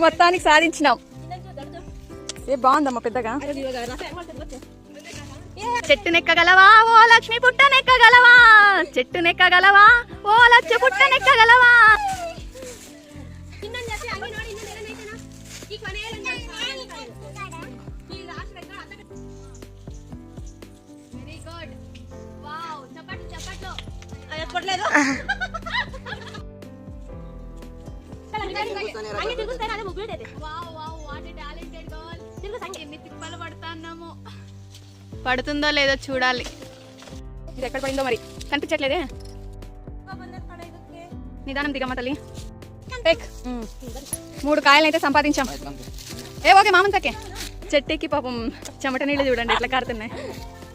మొత్తానికి సాధించినాం. ఏ బాగుందమ్మా పెద్దగా. చెట్టునెక్కగలవా ఓ లక్ష్మి పుట్టనెక్కగలవా, చెట్టునెక్కగలవా ఓ లక్ష్మి పుట్టనెక్కగలవా. Very good. వావ్, చప్పట్లు చప్పట్లు. కొట్టలేదు. పడుతుందో లేదో చూడాలి. ఇది ఎక్కడ పడిందో మరి కనిపించట్లేదే. నిదానం దిగమ్మ తల్లి. 3 కాయలు అయితే సంపాదించాం. ఓకే మామంతకే. చెట్టుకి పాపం చెమట నీళ్ళు చూడండి ఎట్లా కారుతున్నాయి.